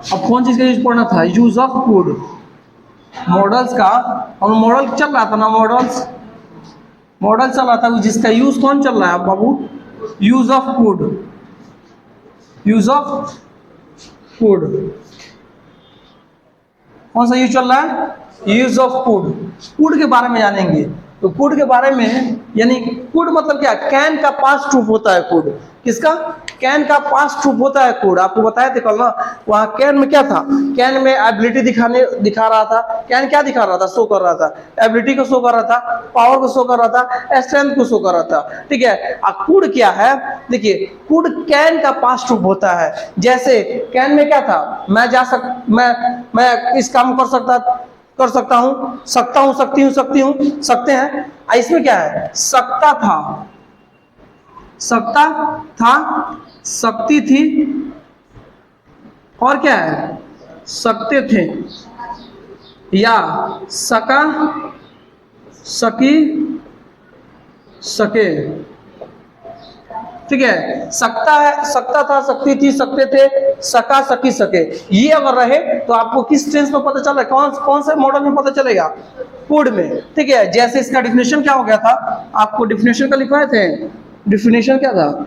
अब कौन चीज का यूज पढ़ना था? Use of could. मॉडल्स का, और मॉडल चल रहा था ना, मॉडल चल रहा था, जिसका यूज कौन चल रहा है बाबू? Use of could. Use of could कौन सा यूज चल रहा है? Use of could. कुड के बारे में जानेंगे। तो कुड के बारे में, यानी कुड मतलब क्या? कैन का पास्ट ट्रूफ होता है कुड। किसका? कैन का पास्ट ट्रूफ होता है कुड। आपको बताया थे कल ना, वहां कैन में क्या था? कैन में एबिलिटी दिखा रहा था। कैन क्या दिखा रहा था? शो कर रहा था एबिलिटी को, शो कर रहा था पावर को, शो कर रहा था स्ट्रेंथ को, शो कर रहा था। ठीक है। अब कुड क्या है? देखिए, कुड कैन का पास्ट ट्रूफ होता है। जैसे कैन में क्या था? मैं इस काम कर सकता हूं, सकती हूं, सकते हैं। इसमें क्या है? सकता था, सकती थी, और क्या है? सकते थे, या सका, सकी, सके। ठीक है। सकता है, सकता था, सकती थी, सकते थे, सका, सकी, सके। ये अगर रहे तो आपको किस टेंस में पता चल रहा है? कौन से मॉडल में पता चलेगा? कुड में। ठीक है। जैसे इसका डिफिनेशन क्या हो गया था? आपको डिफिनेशन का लिखवाए थे। डिफिनेशन क्या था?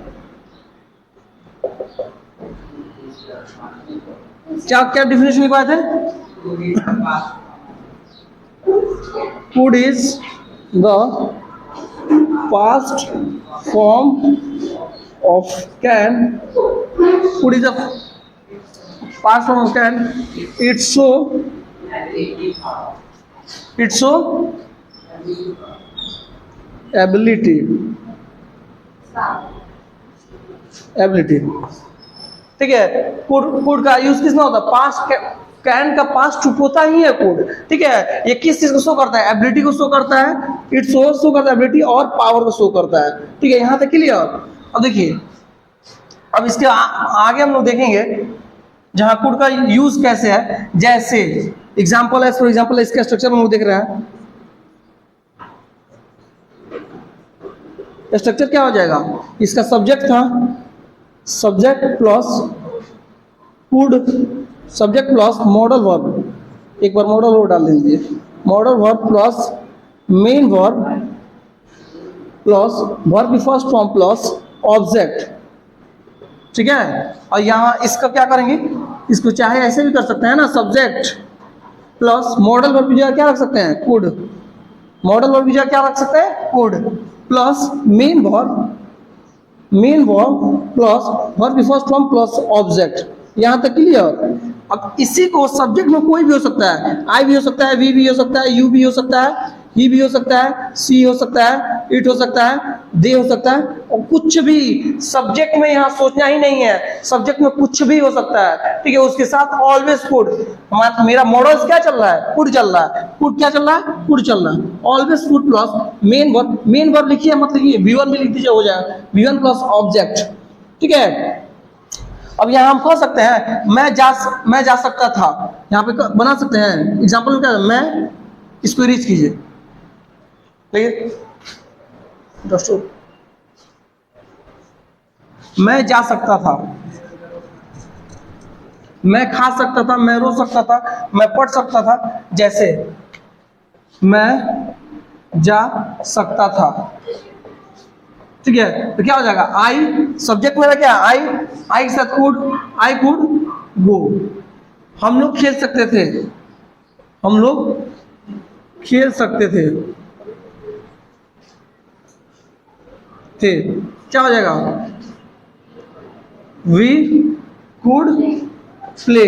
क्या क्या डिफिनेशन लिखवाए थे? Could is the past form of can. Could is a past form of can. It's so ability. ठीक है। कुड का यूज किसमें होता है? पास्ट। कैन का पास्ट ट्रूफ होता ही है कुड। ठीक है। ये किस चीज को शो करता है? एबिलिटी को शो करता है। इट शो करता है एबिलिटी और पावर को शो करता है। ठीक है। यहां तक क्लियर? अब देखिए, अब इसके आगे हम लोग देखेंगे जहां कुड का यूज कैसे है। जैसे एग्जांपल है, फॉर एग्जांपल इसका स्ट्रक्चर हम लोग देख रहे हैं। स्ट्रक्चर क्या हो जाएगा? इसका सब्जेक्ट था, subject plus could, subject plus modal verb. एक बार मॉडल वर्ब डाल दीजिए। Modal verb plus main verb plus verb की फर्स्ट फॉर्म प्लस ऑब्जेक्ट। ठीक है। और यहां इसका क्या करेंगे? इसको चाहे ऐसे भी कर सकते हैं ना, सब्जेक्ट प्लस मॉडल वर्ब की जगह क्या रख सकते हैं? कुड। मॉडल वर्ब की जगह क्या रख सकते हैं? Could plus main verb plus verb की फर्स्ट फॉर्म प्लस ऑब्जेक्ट। यहां तक क्लियर? अब इसी को सब्जेक्ट में कोई भी हो सकता है। आई भी हो सकता है, वी भी हो सकता है, यू भी हो सकता है, ही भी हो सकता है, सी हो सकता है, इट हो सकता है, दे हो सकता है, और कुछ भी। सब्जेक्ट में यहाँ सोचना ही नहीं है, सब्जेक्ट में कुछ भी हो सकता है। ठीक है। उसके साथ ऑलवेज कुड। मेरा मॉडल्स क्या चल रहा है? कुड चल रहा है। कुड क्या चल रहा है? कुड चल रहा है। Always could plus main verb लिखिए, मत लिखिए, V1 भी लिख दीजिए, हो जाएगा V1 प्लस ऑब्जेक्ट। ठीक है। अब यहाँ हम कह सकते हैं मैं जा सकता था। यहाँ पे बना सकते हैं एग्जाम्पल में क्या है? मैं, इसको रीच कीजिए। ठीक है। दोस्तों, मैं जा सकता था, मैं खा सकता था, मैं रो सकता था, मैं पढ़ सकता था। जैसे मैं जा सकता था। ठीक है। तो क्या हो जाएगा? आई, सब्जेक्ट मेरा क्या? आई के साथ कुड, आई कुड गो। हम लोग खेल सकते थे, हम लोग खेल सकते थे। क्या हो जाएगा? We could play.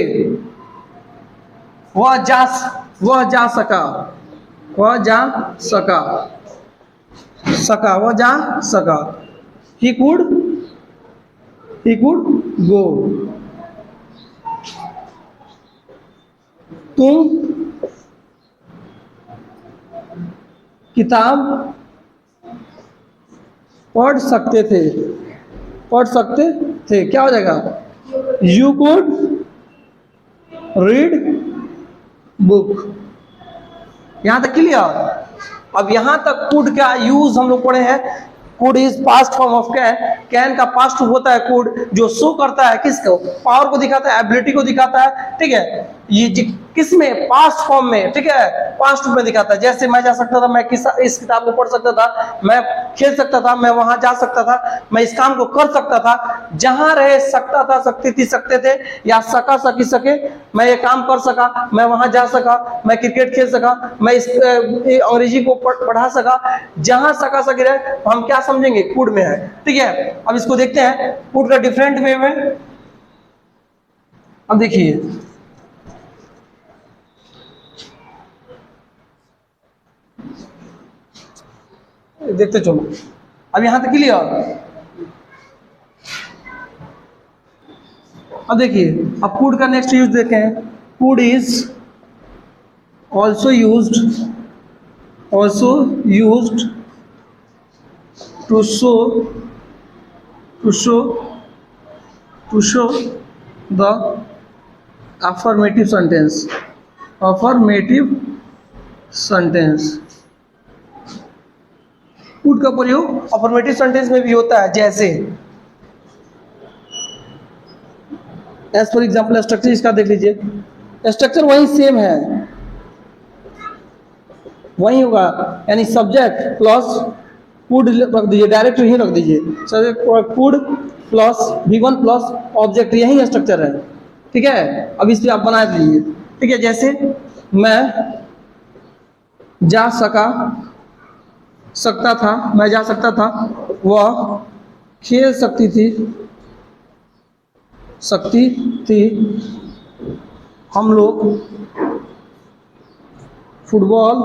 वह जा सका, वह जा सका, वह जा सका। He could go. तुम किताब पढ़ सकते थे। क्या हो जाएगा? You could read book. यहां तक क्लियर? अब यहां तक कुड का यूज हम लोग पढ़े हैं। Could is past form of can, can का पास्ट होता है कुड, जो शो करता है किसको, पावर को दिखाता है, एबिलिटी को दिखाता है, ठीक है, ये किस में, पास्ट फॉर्म में, ठीक है, पास्ट में दिखाता है। जैसे मैं जा सकता था, मैं इस किताब को पढ़ सकता था, मैं खेल सकता था, मैं वहां जा सकता था, मैं इस काम को कर सकता था, जहां रहे सकता था, सकती थी, सकते थे, या सका, सकी, सके, मैं ये काम कर सका, मैं वहां जा सका, मैं क्रिकेट खेल सका, मैं इस अंग्रेजी को पढ़ा सका, जहां सका, सके रहे, हम क्या समझेंगे, कुड में है, ठीक है। अब इसको देखते हैं कुड का डिफरेंट वे में। अब देखिए, देखते चलो, अब यहां तक क्लियर। अब देखिए, अब कुड का नेक्स्ट यूज देखें, could is also used to show the affirmative sentence। Could का प्रयोग अफर्मेटिव सेंटेंस में भी होता है, जैसे एज फॉर एग्जाम्पल स्ट्रक्चर इसका देख लीजिए, स्ट्रक्चर वही सेम है, वही होगा, यानी सब्जेक्ट प्लस कुड रख दीजिए, डायरेक्ट यही रख दीजिए, subject could plus V1 plus object, यही स्ट्रक्चर है, ठीक है। अब इस पे आप बना दीजिए, ठीक है, जैसे मैं जा सकता था, मैं जा सकता था, वह खेल सकती थी, हम लोग फुटबॉल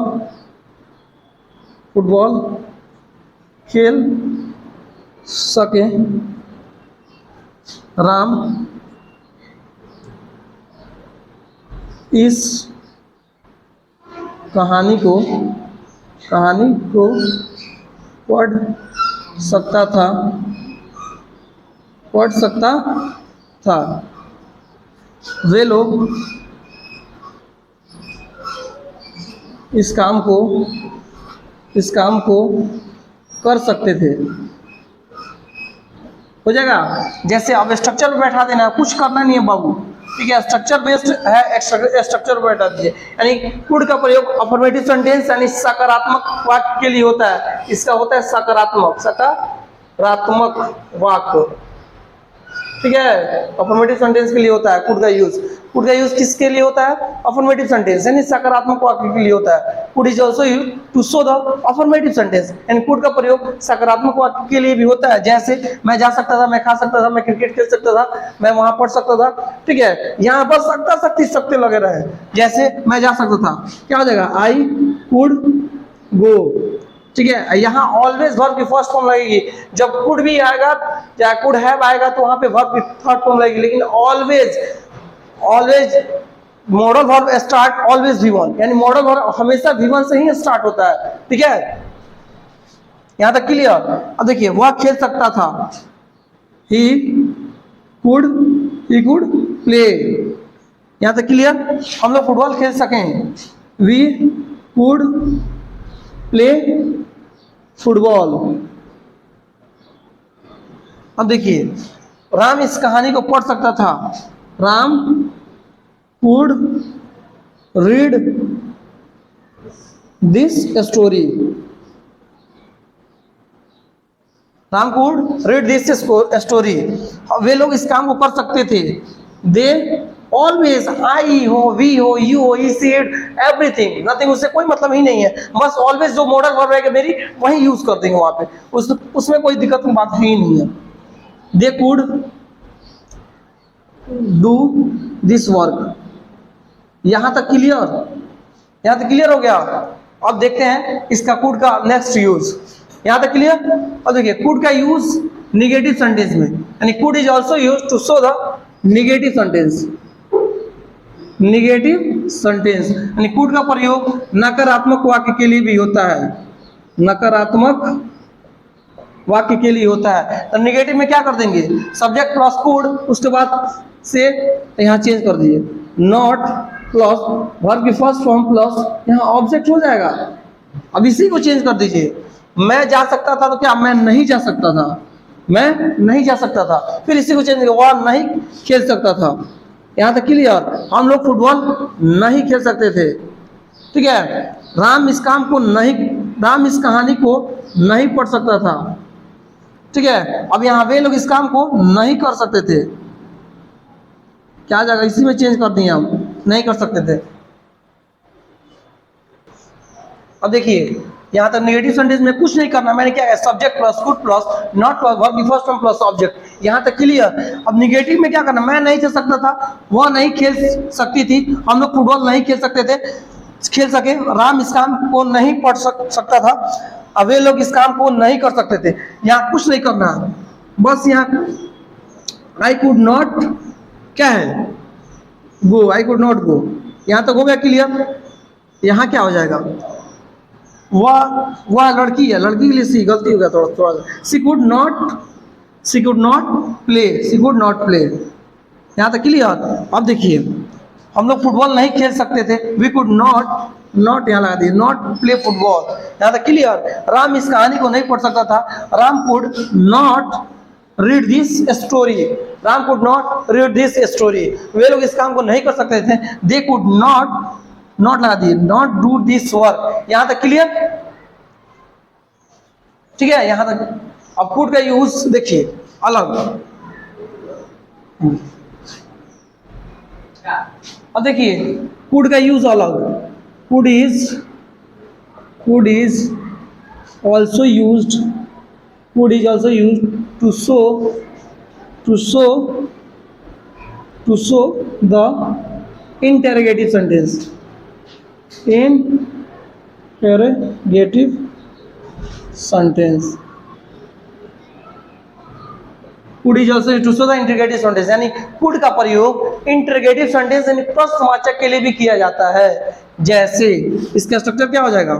खेल सके, राम इस कहानी को पढ़ सकता था, वे लोग इस काम को कर सकते थे। हो जाएगा। जैसे अब स्ट्रक्चर पे बैठा देना, कुछ करना नहीं है बाबू, ठीक है, स्ट्रक्चर बेस्ड है, स्ट्रक्चर पे बैठा दीजिए। यानी कुड का प्रयोग अफर्मेटिव सेंटेंस यानी सकारात्मक वाक्य के लिए होता है, इसका होता है सकारात्मक वाक्य, ठीक है, अफर्मेटिव सेंटेंस के लिए होता है कुड का यूज। कुड का यूज किसके लिए होता है? अफर्मेटिव सेंटेंस यानी सकारात्मक वाक्य के लिए होता है। Could is also used to show the affirmative sentence, यानी कुड का प्रयोग सकारात्मक वाक्य के लिए भी होता है, जैसे मैं जा सकता था, मैं खा सकता था, मैं क्रिकेट खेल सकता था, मैं वहां पढ़ सकता था, ठीक है। यहाँ पर सकता शक्ति सकते लगे रहे, जैसे मैं जा सकता था, क्या हो जाएगा? आई कुड गो, ठीक है। यहाँ ऑलवेज वर्ब की फर्स्ट फॉर्म लगेगी, जब कुड भी आएगा या कुड हैव आएगा तो वहां पे वर्ब की थर्ड फॉर्म लगेगी, लेकिन always modal verb start always V1, यानी मॉडल वर्ब हमेशा V1 से ही स्टार्ट होता है, ठीक है। यहां तक क्लियर? अब देखिए, वह खेल सकता था, ही कुड प्ले, यहां तक क्लियर? हम लोग फुटबॉल खेल सकें, वी कुड प्ले फुटबॉल। अब देखिए, राम इस कहानी को पढ़ सकता था, Ram could read this story, Ram could read this story. वे लोग इस काम को कर सकते थे, दे ऑलवेज, आई हो, वी हो, यू हो, ही सेड एवरीथिंग, नथिंग, उससे कोई मतलब ही नहीं है, बस ऑलवेज जो मॉडल वर्ब रहेगा मेरी वही यूज कर देंगे वहां पे, उसमें कोई दिक्कत की बात ही नहीं है। They could do this work, यहां तक क्लियर? यहां तक क्लियर हो गया? अब देखते हैं इसका कुड का नेक्स्ट यूज, यहां तक क्लियर? अब देखिए, कुड का यूज निगेटिव सेंटेंस में, यानी could is also use to show the negative sentence, यानी कुड का प्रयोग नकारात्मक वाक्य के लिए भी होता है, नकारात्मक वाक्य के लिए होता है। तो निगेटिव में क्या कर देंगे? सब्जेक्ट प्लस कुड, उसके बाद से यहाँ चेंज कर दीजिए, नॉट प्लस वर्ब की फर्स्ट फॉर्म प्लस यहाँ ऑब्जेक्ट हो जाएगा। अब इसी को चेंज कर दीजिए, मैं जा सकता था, तो क्या मैं नहीं जा सकता था, मैं नहीं जा सकता था। फिर इसी को चेंज किया, वह नहीं खेल सकता था। यहाँ तक क्लियर। हम लोग फुटबॉल नहीं खेल सकते थे, ठीक है। राम इस काम को नहीं, राम इस कहानी को नहीं पढ़ सकता था, ठीक है। अब यहाँ वे लोग इस काम को नहीं कर सकते थे, क्या जाएगा, इसी में चेंज कर दिए हम, नहीं कर सकते थे। अब देखिए यहाँ तक नेगेटिव सेंटेंस में कुछ नहीं करना, मैंने क्या है, subject plus could plus not plus verb की फर्स्ट फॉर्म प्लस ऑब्जेक्ट, यहाँ तक क्लियर। अब नेगेटिव में क्या करना, मैं नहीं खेल सकता था, वह नहीं खेल सकती थी, हम लोग फुटबॉल नहीं खेल सकते थे, खेल सके, राम इस काम को नहीं पढ़ सकता था, अब वे लोग इस काम को नहीं कर सकते थे। यहाँ कुछ नहीं करना, बस यहाँ आई कुड नॉट क्या है, गो, आई कुड नॉट गो, यहाँ तक हो गया क्लियर। यहाँ क्या हो जाएगा, वह लड़की है, लड़की के लिए सी गलती हो गया थोड़ा थोड़ा सा, she could not play, she could not play, यहाँ तक क्लियर। अब देखिए हम लोग फुटबॉल नहीं खेल सकते थे, वी कुड नॉट यहाँ लगा दिए, नॉट प्ले फुटबॉल, यहाँ तक क्लियर। राम इस कहानी को नहीं पढ़ सकता था, Ram could not read this story, Ram could not read this story, वे लोग इस काम को नहीं कर सकते थे, दे कुड नॉट लगा दिए, नॉट डू दिस वर्क, यहां तक क्लियर, ठीक है, यहां तक। अब कुड का यूज देखिए अलग, अब देखिए कुड का यूज अलग, could is also used, could is also used to show the interrogative sentence, interrogative sentence, could is also to show the interrogative sentence, यानी कुड का प्रयोग इंटेरोगेटिव सेंटेंस यानी प्रश्नवाचक के लिए भी किया जाता है। जैसे इसका स्ट्रक्चर क्या हो जाएगा,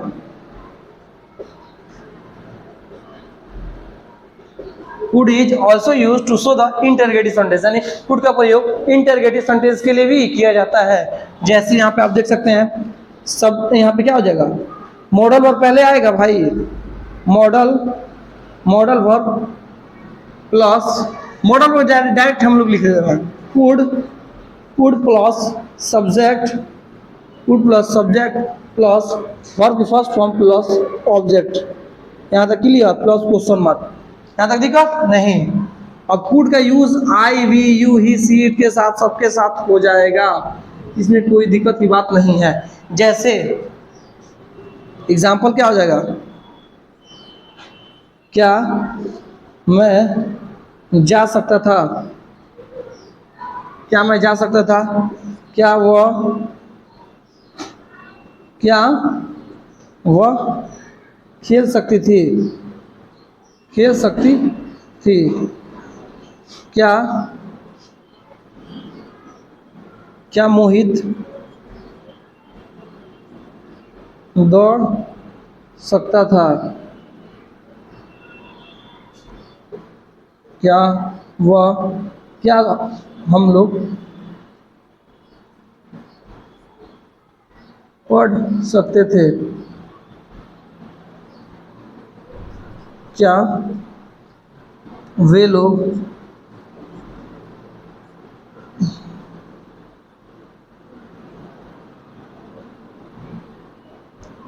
could is also use to show the interrogative sentence, यानी कुड का प्रयोग इंटेरोगेटिव सेंटेंस के लिए भी किया जाता है। जैसे यहाँ पे आप देख सकते हैं, सब यहाँ पे क्या हो जाएगा, मॉडल वर्ब पहले आएगा भाई, modal verb plus modal verb direct हम लोग लिख दे रहे हैं, could plus subject, could plus subject plus verb की फर्स्ट फॉर्म प्लस ऑब्जेक्ट, यहाँ तक क्लियर, प्लस क्वेश्चन मार्क, यहाँ तक दिक्कत नहीं। अब कुड का use I we you he she it के साथ सबके साथ हो जाएगा, इसमें कोई दिक्कत की बात नहीं है। जैसे एग्जाम्पल क्या हो जाएगा, क्या मैं जा सकता था, क्या मैं जा सकता था, क्या वह खेल सकती थी, क्या मोहित दौड़ सकता था, क्या हम लोग पढ़ सकते थे, क्या वे लोग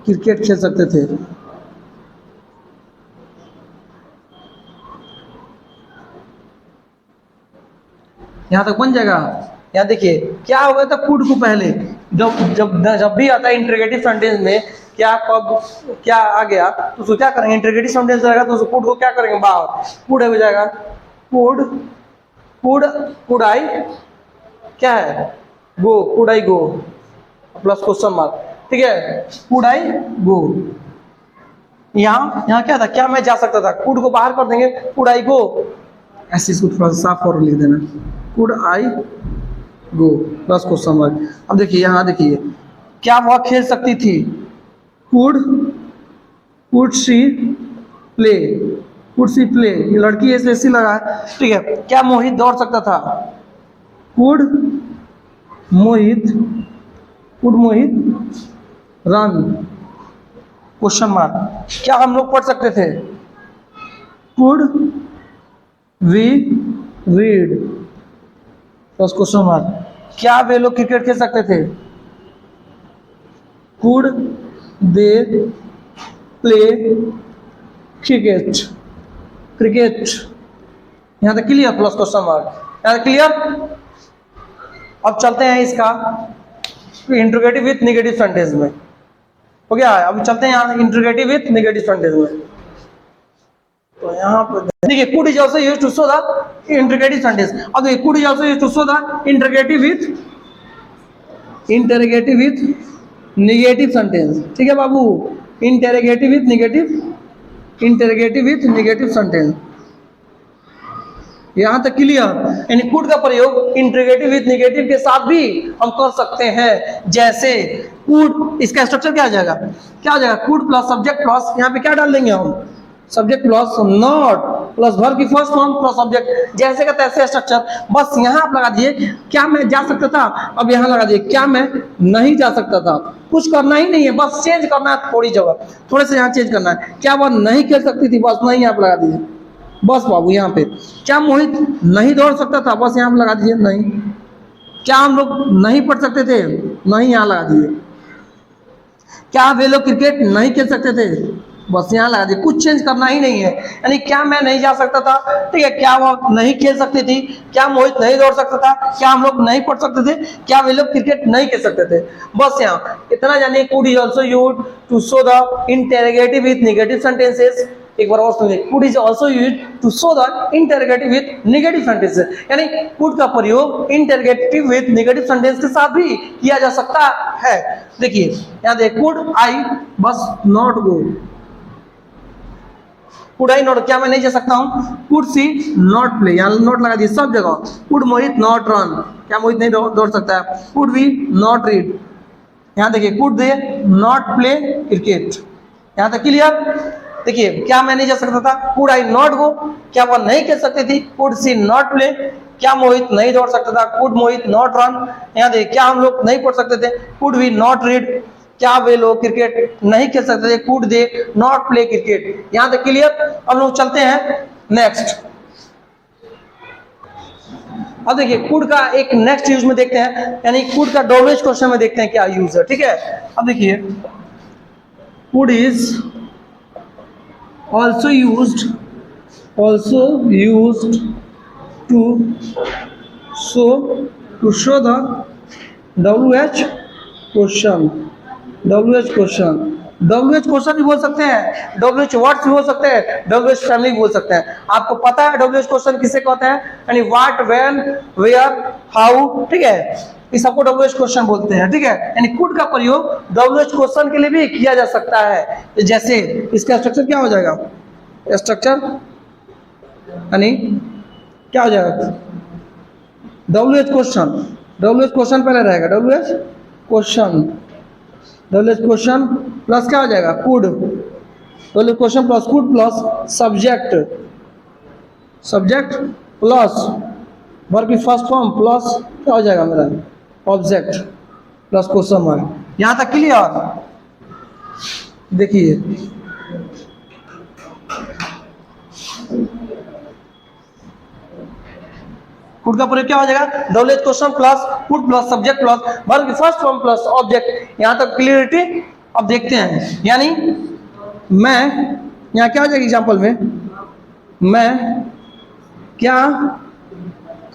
क्रिकेट खेल सकते थे। यहाँ तक बन जाएगा। यहाँ देखिए क्या हो गया था, कुड को पहले जब भी आता है इंटरोगेटिव सेंटेंस में, क्या कब क्या आ गया तो उसको क्या करेंगे, इंटरोगेटिव सेंटेंस रहेगा तो उसको कुड को क्या करेंगे, बाहर कुड हो जाएगा, कुड आई क्या है, go, could I go plus question mark, ठीक है, कुड आई गो। यहाँ क्या था, क्या मैं जा सकता था, कुड को बाहर कर देंगे, कुड आई गो, ऐसे इसको थोड़ा सा साफ और लिख देना, could I go plus question mark. अब देखिए यहाँ देखिए, क्या वह खेल सकती थी, कुड शी प्ले, ये लड़की है इसलिए सी लगा है, ठीक है। क्या मोहित दौड़ सकता था, could Mohit run, question mark. क्या हम लोग पढ़ सकते थे? Could we read plus question mark. क्या वे लोग क्रिकेट खेल सकते थे? Could they play cricket? Cricket यहां तक क्लियर प्लस क्वेश्चन मार्क। यहां तक क्लियर। अब चलते हैं इसका इंट्रोगेटिव विथ नेगेटिव सेंटेंस में। हो गया। अब चलते हैं यहाँ इंट्रोगेटिव विथ नेगेटिव सेंटेंस में। तो यहाँ पर देखिए could is also used to show the interrogative sentence. अब देखिए could is also used to show the interrogative with negative sentence. ठीक है बाबू, इंटरोगेटिव विथ नेगेटिव सेंटेंस। यहां तक क्लियर। यानी कुड का प्रयोग इंट्रोगेटिव विथ नेगेटिव के साथ भी हम कर सकते हैं। जैसे कुड, इसका स्ट्रक्चर क्या आ जाएगा? कुड प्लस सब्जेक्ट प्लस, यहाँ पे क्या डाल देंगे हम? Subject plus not plus verb की फर्स्ट फॉर्म प्लस सब्जेक्ट, जैसे का तैसे स्ट्रक्चर। बस यहाँ आप लगा दिए क्या मैं जा सकता था, अब यहाँ लगा दिए क्या मैं नहीं जा सकता था। कुछ करना ही नहीं है, बस चेंज करना है थोड़ी जगह, थोड़े से यहाँ चेंज करना है। क्या वह नहीं खेल सकती थी? बस नहीं आप लगा दीजिए बस बाबू यहाँ पे। क्या मोहित नहीं दौड़ सकता था? बस यहाँ पे लगा दीजिए नहीं। क्या हम लोग नहीं पढ़ सकते थे? नहीं यहाँ लगा दीजिए। क्या वे लोग क्रिकेट नहीं खेल सकते थे? बस यहाँ लगा दिए। कुछ चेंज करना ही नहीं है। यानी क्या मैं नहीं जा सकता था, ठीक है, क्या वो नहीं खेल सकती थी, क्या मोहित नहीं दौड़ सकता था, क्या हम लोग नहीं पढ़ सकते थे, क्या वे लोग क्रिकेट नहीं खेल सकते थे। बस यहाँ इतना जानिए। Could is also used to show the interrogative with negative sentences. एक बार और सुनिए, could is also used to show the interrogative with negative sentences. यानी कुड का प्रयोग इंटरोगेटिव विथ नेगेटिव सेंटेंस के साथ भी किया जा सकता है। देखिए यहाँ देखिए, कुड आई बस not go. Could I not, क्या मैं नहीं जा सकता हूँ? कुड सी नॉट प्ले, यहाँ नॉट लगा दिए सब जगह। कुड मोहित नॉट रन, क्या मोहित नहीं दौड़ सकता है? कुड वी नॉट रीड, यहाँ देखिए could they not play cricket. यहाँ तक क्लियर। देखिए क्या मैं नहीं जा सकता था? कुड आई नॉट गो, क्या वह नहीं खेल सकती थी? कुड सी नॉट प्ले, क्या मोहित नहीं दौड़ सकता था? Could Mohit not run. यहाँ देखिए क्या हम लोग नहीं पढ़ सकते थे? कुड वी नॉट रीड, क्या वे लोग क्रिकेट नहीं खेल सकते थे? Could they not play cricket. यहाँ तक क्लियर। अब लोग चलते हैं नेक्स्ट। अब देखिए कुड का एक नेक्स्ट यूज में देखते हैं, यानी कुड का डॉबलेज क्वेश्चन में देखते हैं क्या यूज है। ठीक है, अब देखिए could is also used to show the WH question। WH question भी बोल सकते हैं, WH वर्ड्स भी बोल सकते हैं, WH फैमिली भी बोल सकते हैं। आपको पता है WH क्वेश्चन किसे कहते हैं? यानी व्हाट, व्हेन, वेयर, हाउ। ठीक है, इस सबको WH क्वेश्चन बोलते हैं। ठीक है, यानी कुड का प्रयोग WH क्वेश्चन के लिए भी किया जा सकता है। जैसे इसका स्ट्रक्चर क्या हो जाएगा? स्ट्रक्चर यानी क्या हो जाएगा? WH क्वेश्चन पहले रहेगा, WH क्वेश्चन प्लस क्या हो जाएगा? Could. WH question plus could plus subject plus verb की फर्स्ट फॉर्म प्लस क्या हो जाएगा मेरा? Object plus question mark. यहां तक क्लियर। देखिए कुड का प्रयोग क्या हो जाएगा? WH question plus could plus subject plus verb की फर्स्ट फॉर्म प्लस ऑब्जेक्ट। यहां तक क्लियरिटी। अब देखते हैं, यानी मैं, यहां क्या हो जाएगा एग्जांपल में? मैं क्या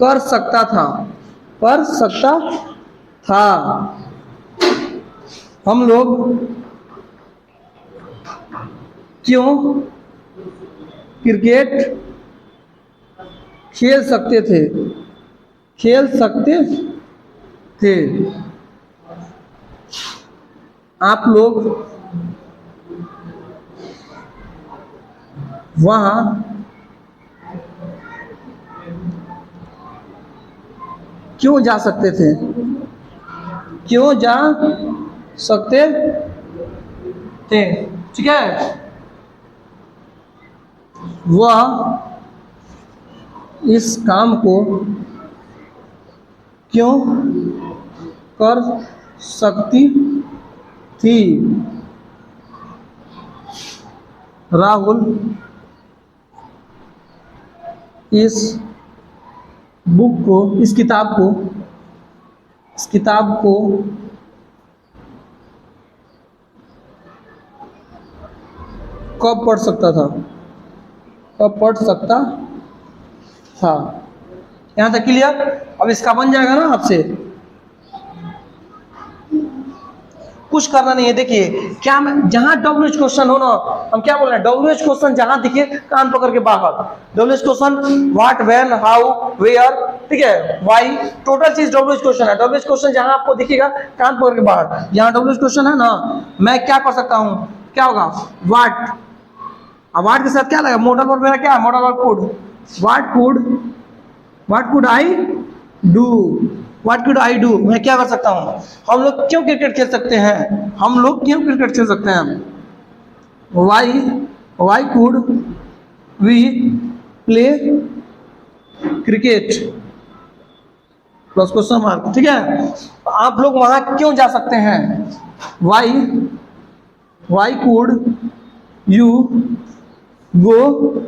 कर सकता था? हम लोग क्यों क्रिकेट खेल सकते थे? आप लोग वहाँ क्यों जा सकते थे? ठीक है, वह इस काम को क्यों कर सकती थी? राहुल इस बुक को, इस किताब को कब पढ़ सकता था, यहाँ तक क्लियर। अब इसका बन जाएगा ना आपसे, कुछ करना नहीं है। देखिए क्या मैं, जहां WH क्वेश्चन हो ना, हम क्या बोल रहे हैं, WH क्वेश्चन जहां दिखे कान पकड़ के बाहर। WH question what, when, how, where, ठीक है, व्हाई, टोटल चीज WH क्वेश्चन है। WH क्वेश्चन जहां आपको दिखेगा कान पकड़ के बाहर। यहाँ WH क्वेश्चन है ना, मैं क्या कर सकता हूँ, क्या होगा, व्हाट। अब व्हाट के साथ क्या लगा, मॉडल वर्ब मेरा क्या है, modal verb could. What could I do, what could I do, मैं क्या कर सकता हूँ। हम लोग क्यों क्रिकेट खेल सकते हैं, why could we play cricket, plus question mark, ठीक है। तो आप लोग वहां क्यों जा सकते हैं, why could you go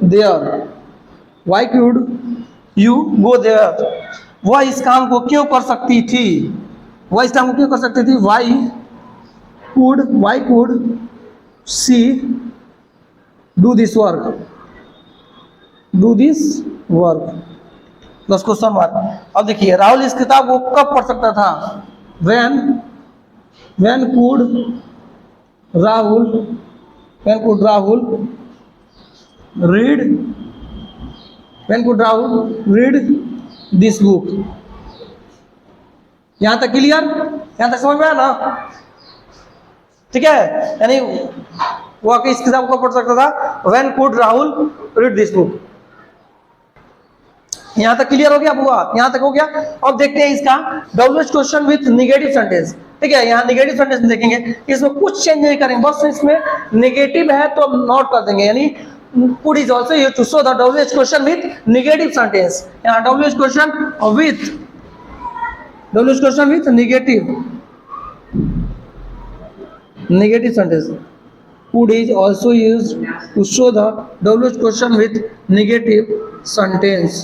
there, why could you go there, वह इस काम को क्यों कर सकती थी, why could she do this work, plus question mark. अब देखिए राहुल इस किताब को कब पढ़ सकता था, when could Rahul read this book. यहां तक क्लियर, यहां तक समझ में आया ना, ठीक है। यानी वह इस किताब को पढ़ सकता था, when could Rahul read this book. यहां तक क्लियर हो गया बुआ, यहां तक हो गया। अब देखते हैं इसका WH question with negative sentence, ठीक है। यहाँ निगेटिव सेंटेंस में देखेंगे, इसमें कुछ चेंज नहीं करेंगे, बस इसमें निगेटिव है तो नोट कर देंगे। यानी could is also used to show the WH question with negative sentence। यहाँ WH question with negative sentence। Could is also used to show the WH question with negative sentence।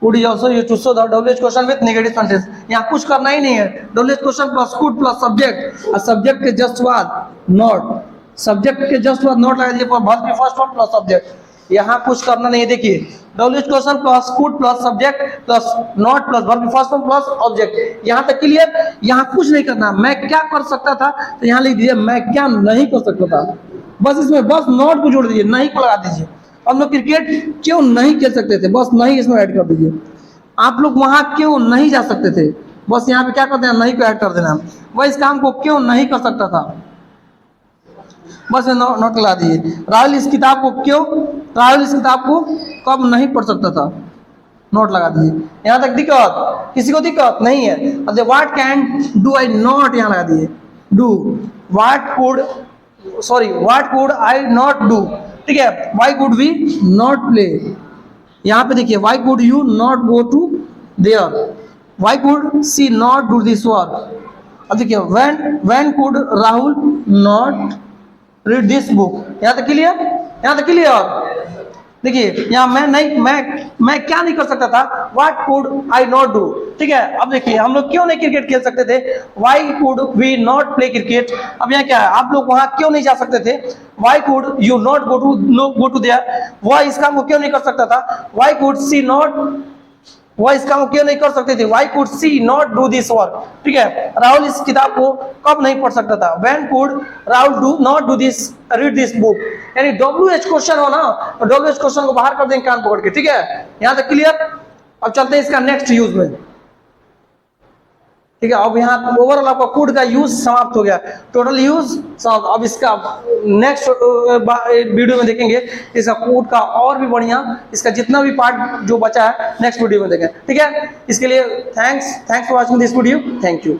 Could is also used to show the WH question with negative sentence। यहाँ कुछ करना ही नहीं है, WH question plus could plus subject, और subject के just बाद not, लगा दीजिए, वर्ब की फर्स्ट फॉर्म प्लस सब्जेक्ट। यहाँ कुछ करना नहीं है। देखिए WH question plus could plus subject plus not plus verb की फर्स्ट फॉर्म प्लस ऑब्जेक्ट। यहाँ तक क्लियर, यहाँ कुछ नहीं करना। मैं क्या कर सकता था, तो यहाँ लिख दीजिए मैं क्या नहीं कर सकता था, बस इसमें बस नॉट को जोड़ दीजिए, नहीं को लगा दीजिए। हम लोग क्रिकेट क्यों नहीं खेल सकते थे, बस नहीं इसमें ऐड कर दीजिए। आप लोग वहां क्यों नहीं जा सकते थे, बस यहाँ पे क्या कर देना, नहीं को ऐड कर देना। वह इस काम को क्यों नहीं कर सकता था, बस नोट लगा दीजिए। राहुल इस किताब को कब नहीं पढ़ सकता था, नोट लगा दीजिए। यहाँ तक दिक्कत, किसी को दिक्कत नहीं है। अब what can do I not, यहाँ लगा दीजिए do. What could I not do, ठीक है। Why could we not play, यहाँ पे देखिए why could you not go to there, why could she not do this work. अब देखिए when could Rahul not read this book. यहाँ तक clear. देखिए यहाँ मैं क्या नहीं कर सकता था, what could I not do, ठीक है। अब देखिए हम लोग क्यों नहीं क्रिकेट खेल सकते थे, why could we not play cricket. अब यहाँ क्या है, आप लोग वहां क्यों नहीं जा सकते थे, why could you not go to there. वह इस काम को क्यों नहीं कर सकता था, व्हाई कुड सी नॉट, वह इस काम को क्यों नहीं कर सकते थे, why could she not do this work, ठीक है। राहुल इस किताब को कब नहीं पढ़ सकता था, when could Rahul do not do this read this book. यानी WH क्वेश्चन हो ना, तो WH क्वेश्चन को बाहर कर देंगे कान पकड़ के, ठीक है। यहां तक क्लियर। अब चलते हैं इसका नेक्स्ट यूज में, ठीक है। अब यहाँ ओवरऑल आपका कुड का यूज समाप्त हो गया, टोटल यूज समाप्त। अब इसका नेक्स्ट वीडियो में देखेंगे इसका कुड का और भी बढ़िया, इसका जितना भी पार्ट जो बचा है नेक्स्ट वीडियो में देखें, ठीक है। इसके लिए thanks for watching this video, thank you.